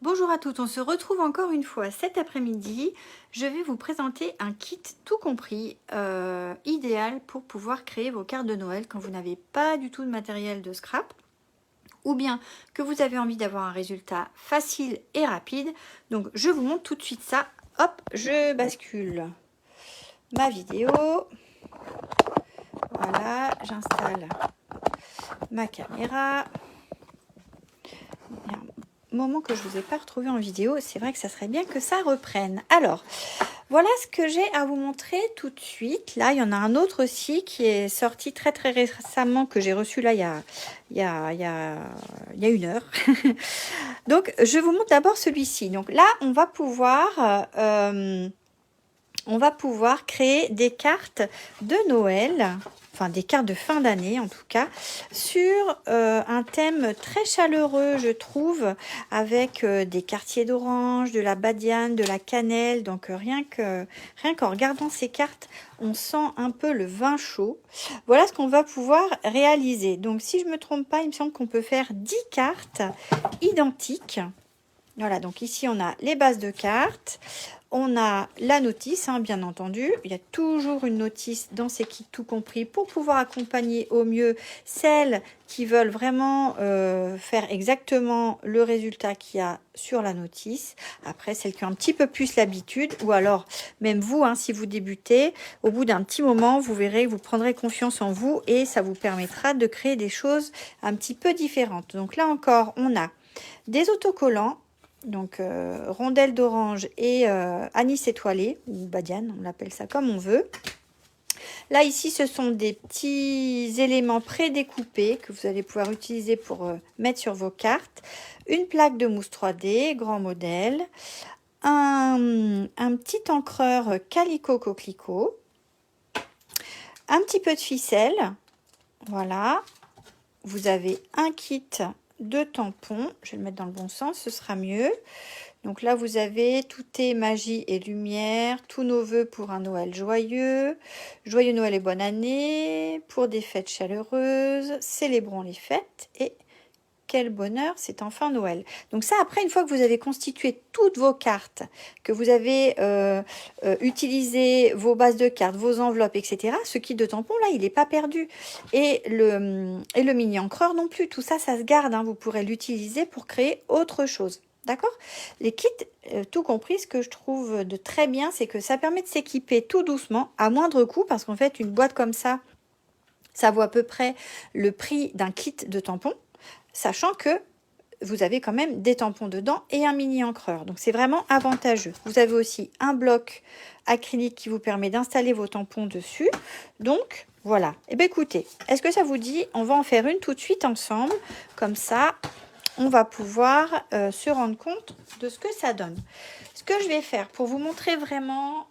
Bonjour à toutes, on se retrouve encore une fois cet après-midi. Je vais vous présenter un kit tout compris, idéal pour pouvoir créer vos cartes de Noël quand vous n'avez pas du tout de matériel de scrap ou bien que vous avez envie d'avoir un résultat facile et rapide. Donc je vous montre tout de suite ça. Hop, je bascule ma vidéo. Voilà, j'installe ma caméra. Moment que je vous ai pas retrouvé en vidéo, c'est vrai que ça serait bien que ça reprenne. Alors, voilà ce que j'ai à vous montrer tout de suite. Là, il y en a un autre aussi qui est sorti très récemment, que j'ai reçu là il y a une heure. Donc, je vous montre d'abord celui-ci. Donc là, on va pouvoir créer des cartes de Noël, enfin des cartes de fin d'année en tout cas, sur un thème très chaleureux, je trouve, avec des quartiers d'orange, de la badiane, de la cannelle. Donc rien qu'en regardant ces cartes, on sent un peu le vin chaud. Voilà ce qu'on va pouvoir réaliser. Donc si je ne me trompe pas, il me semble qu'on peut faire 10 cartes identiques. Voilà, donc ici on a les bases de cartes. On a la notice, hein, bien entendu. Il y a toujours une notice dans ces kits tout compris pour pouvoir accompagner au mieux celles qui veulent vraiment faire exactement le résultat qu'il y a sur la notice. Après, celles qui ont un petit peu plus l'habitude, ou alors même vous, hein, si vous débutez, au bout d'un petit moment, vous verrez que vous prendrez confiance en vous et ça vous permettra de créer des choses un petit peu différentes. Donc là encore, on a des autocollants. Donc rondelle d'orange et anis étoilé, ou badiane, on l'appelle ça comme on veut. Là ici ce sont des petits éléments prédécoupés que vous allez pouvoir utiliser pour mettre sur vos cartes. Une plaque de mousse 3D, grand modèle. Un petit encreur Calico Coquelicot. Un petit peu de ficelle. Voilà. Vous avez un kit de tampons. Je vais le mettre dans le bon sens, ce sera mieux. Donc là, vous avez tout est magie et lumière, tous nos vœux pour un Noël joyeux, joyeux Noël et bonne année, pour des fêtes chaleureuses, célébrons les fêtes et quel bonheur, c'est enfin Noël. Donc ça, après, une fois que vous avez constitué toutes vos cartes, que vous avez utilisé vos bases de cartes, vos enveloppes, etc., ce kit de tampons, là, il n'est pas perdu. Et le mini encreur non plus. Tout ça, ça se garde. Hein. Vous pourrez l'utiliser pour créer autre chose. D'accord? Les kits, tout compris, ce que je trouve de très bien, c'est que ça permet de s'équiper tout doucement, à moindre coût, parce qu'en fait, une boîte comme ça vaut à peu près le prix d'un kit de tampons, sachant que vous avez quand même des tampons dedans et un mini encreur. Donc, c'est vraiment avantageux. Vous avez aussi un bloc acrylique qui vous permet d'installer vos tampons dessus. Donc, voilà. Eh bien, écoutez, est-ce que ça vous dit? On va en faire une tout de suite ensemble. Comme ça, on va pouvoir se rendre compte de ce que ça donne. Ce que je vais faire pour vous montrer vraiment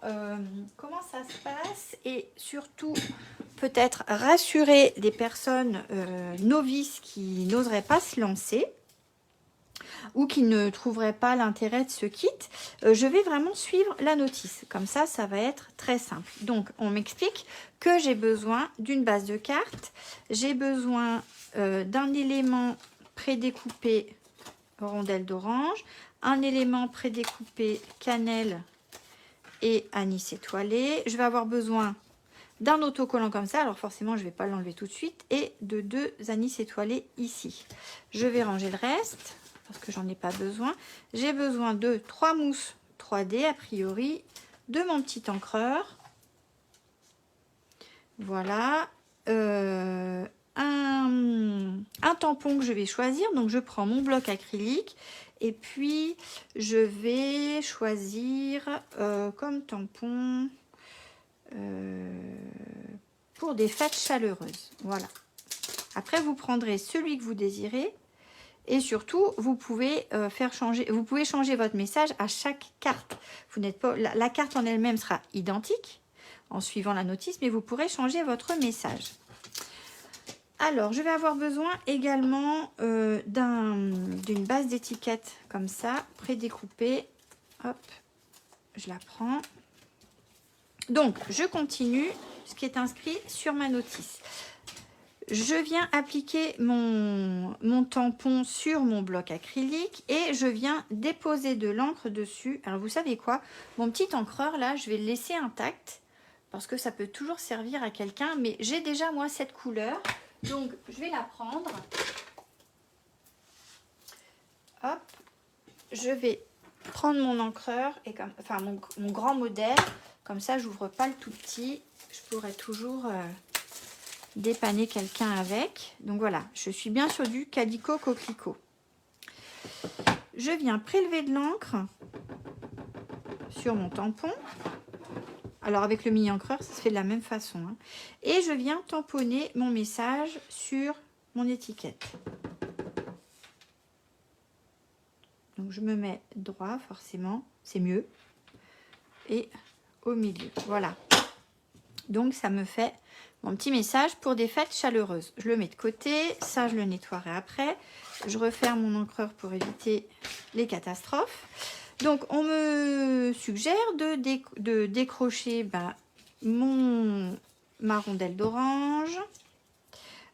comment ça se passe et surtout peut-être rassurer des personnes novices qui n'oseraient pas se lancer ou qui ne trouveraient pas l'intérêt de ce kit, je vais vraiment suivre la notice. Comme ça va être très simple. Donc, on m'explique que j'ai besoin d'une base de cartes, j'ai besoin d'un élément prédécoupé rondelle d'orange, un élément prédécoupé cannelle et anis étoilé. Je vais avoir besoin d'un autocollant comme ça, alors forcément je ne vais pas l'enlever tout de suite, et de 2 anis étoilés ici. Je vais ranger le reste parce que j'en ai pas besoin. J'ai besoin de 3 mousses 3D a priori, de mon petit encreur, voilà, un tampon que je vais choisir. Donc je prends mon bloc acrylique et puis je vais choisir comme tampon pour des fêtes chaleureuses. Voilà. Après, vous prendrez celui que vous désirez et surtout, vous pouvez changer votre message à chaque carte. Vous n'êtes pas la carte en elle-même sera identique en suivant la notice, mais vous pourrez changer votre message. Alors, je vais avoir besoin également d'une base d'étiquette comme ça, prédécoupée. Hop, je la prends. Donc, je continue ce qui est inscrit sur ma notice. Je viens appliquer mon tampon sur mon bloc acrylique et je viens déposer de l'encre dessus. Alors vous savez quoi? Mon petit encreur là, je vais le laisser intact parce que ça peut toujours servir à quelqu'un. Mais j'ai déjà moi cette couleur. Donc je vais la prendre. Hop. Je vais prendre mon encreur, et comme, enfin mon grand modèle. Comme ça, j'ouvre pas le tout petit. Je pourrais toujours... dépanner quelqu'un avec. Donc voilà, je suis bien sur du Calico Coquelicot. Je viens prélever de l'encre sur mon tampon. Alors avec le mini encreur, ça se fait de la même façon. Hein. Et je viens tamponner mon message sur mon étiquette. Donc je me mets droit, forcément, c'est mieux. Et au milieu, voilà. Donc ça me fait mon petit message pour des fêtes chaleureuses. Je le mets de côté, ça je le nettoierai après. Je referme mon encreur pour éviter les catastrophes. Donc on me suggère de décrocher ma rondelle d'orange.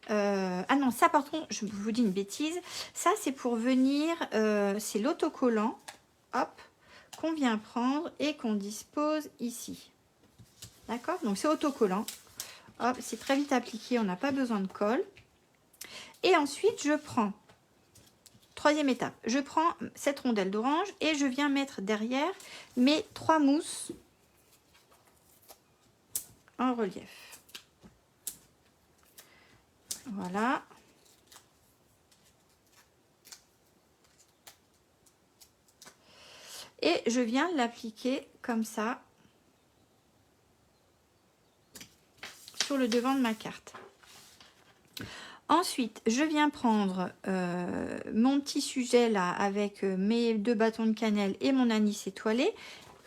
Ah non, ça par contre, je vous dis une bêtise. Ça c'est pour venir, c'est l'autocollant, hop, qu'on vient prendre et qu'on dispose ici. D'accord? Donc c'est autocollant. Hop, c'est très vite appliqué, on n'a pas besoin de colle. Et ensuite, je prends, troisième étape, je prends cette rondelle d'orange et je viens mettre derrière mes 3 mousses en relief. Voilà. Et je viens l'appliquer comme ça sur le devant de ma carte. Ensuite, je viens prendre mon petit sujet là avec mes 2 bâtons de cannelle et mon anis étoilé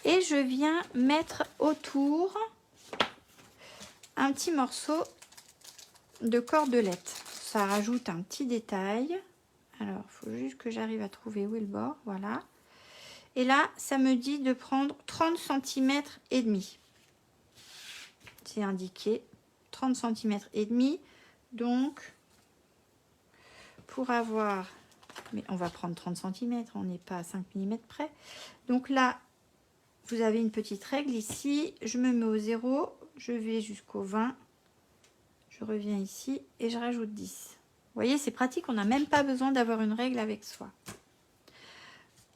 et je viens mettre autour un petit morceau de cordelette. Ça rajoute un petit détail. Alors, il faut juste que j'arrive à trouver où est le bord. Voilà. Et là, ça me dit de prendre 30 cm et demi. C'est indiqué 30 cm et demi. Donc, pour avoir... Mais on va prendre 30 cm, on n'est pas à 5 mm près. Donc là, vous avez une petite règle ici. Je me mets au 0, je vais jusqu'au 20. Je reviens ici et je rajoute 10. Vous voyez, c'est pratique, on n'a même pas besoin d'avoir une règle avec soi.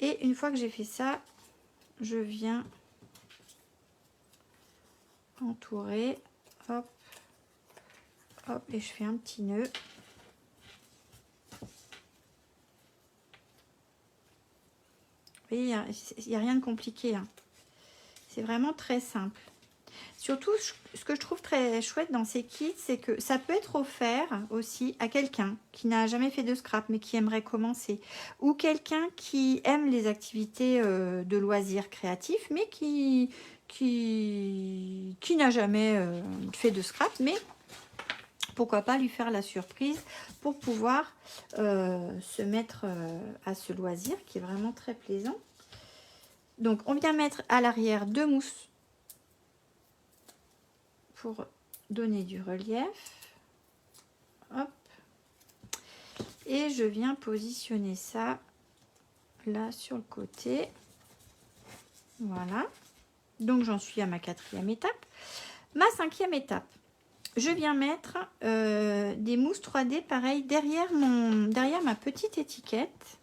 Et une fois que j'ai fait ça, je viens entourer. Hop, hop, et je fais un petit nœud. Vous voyez, il n'y a rien de compliqué. Hein. C'est vraiment très simple. Surtout, ce que je trouve très chouette dans ces kits, c'est que ça peut être offert aussi à quelqu'un qui n'a jamais fait de scrap, mais qui aimerait commencer. Ou quelqu'un qui aime les activités de loisirs créatifs, mais qui n'a jamais fait de scrap, mais pourquoi pas lui faire la surprise pour pouvoir se mettre à ce loisir qui est vraiment très plaisant. Donc, on vient mettre à l'arrière 2 mousses pour donner du relief. Hop. Et je viens positionner ça là sur le côté. Voilà. Donc, j'en suis à ma 4e étape. Ma 5e étape, je viens mettre des mousses 3D pareil derrière ma petite étiquette.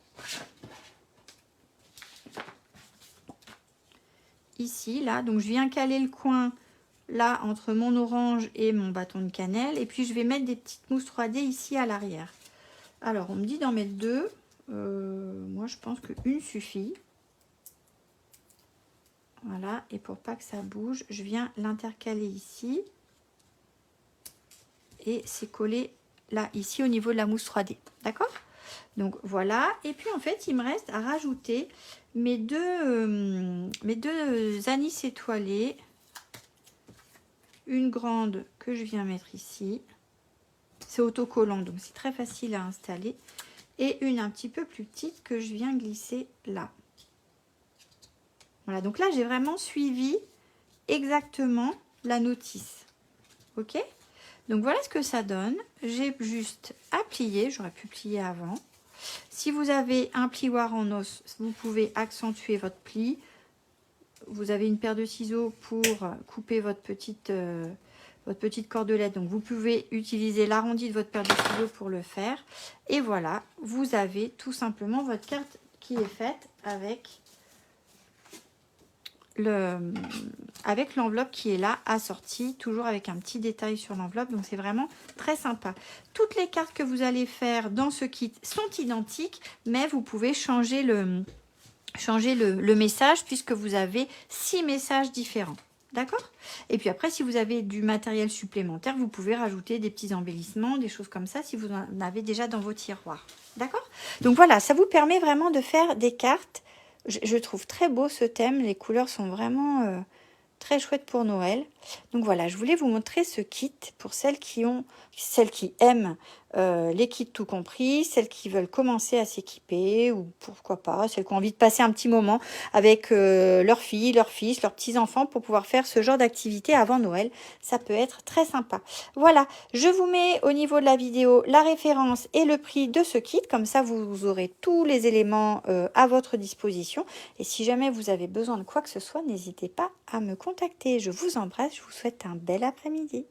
Ici, là. Donc, je viens caler le coin là entre mon orange et mon bâton de cannelle. Et puis, je vais mettre des petites mousses 3D ici à l'arrière. Alors, on me dit d'en mettre 2. Moi, je pense qu'une suffit. Voilà. Et pour pas que ça bouge, je viens l'intercaler ici. Et c'est collé là, ici, au niveau de la mousse 3D. D'accord? Donc, voilà. Et puis, en fait, il me reste à rajouter mes deux anis étoilés. Une grande que je viens mettre ici. C'est autocollant, donc c'est très facile à installer. Et une un petit peu plus petite que je viens glisser là. Voilà, donc là, j'ai vraiment suivi exactement la notice. Ok? Donc voilà ce que ça donne. J'ai juste à plier, j'aurais pu plier avant. Si vous avez un plioir en os, vous pouvez accentuer votre pli. Vous avez une paire de ciseaux pour couper votre petite cordelette. Donc vous pouvez utiliser l'arrondi de votre paire de ciseaux pour le faire. Et voilà, vous avez tout simplement votre carte qui est faite avec l'enveloppe qui est là, assortie, toujours avec un petit détail sur l'enveloppe. Donc c'est vraiment très sympa. Toutes les cartes que vous allez faire dans ce kit sont identiques, mais vous pouvez changer le message puisque vous avez 6 messages différents. D'accord? Et puis après, si vous avez du matériel supplémentaire, vous pouvez rajouter des petits embellissements, des choses comme ça, si vous en avez déjà dans vos tiroirs. D'accord? Donc voilà, ça vous permet vraiment de faire des cartes. Je trouve très beau ce thème. Les couleurs sont vraiment très chouettes pour Noël. Donc voilà, je voulais vous montrer ce kit pour celles qui aiment les kits tout compris, celles qui veulent commencer à s'équiper, ou pourquoi pas, celles qui ont envie de passer un petit moment avec leurs filles, leurs fils, leurs petits-enfants pour pouvoir faire ce genre d'activité avant Noël. Ça peut être très sympa. Voilà, je vous mets au niveau de la vidéo la référence et le prix de ce kit. Comme ça, vous aurez tous les éléments à votre disposition. Et si jamais vous avez besoin de quoi que ce soit, n'hésitez pas à me contacter. Je vous embrasse, je vous souhaite un bel après-midi.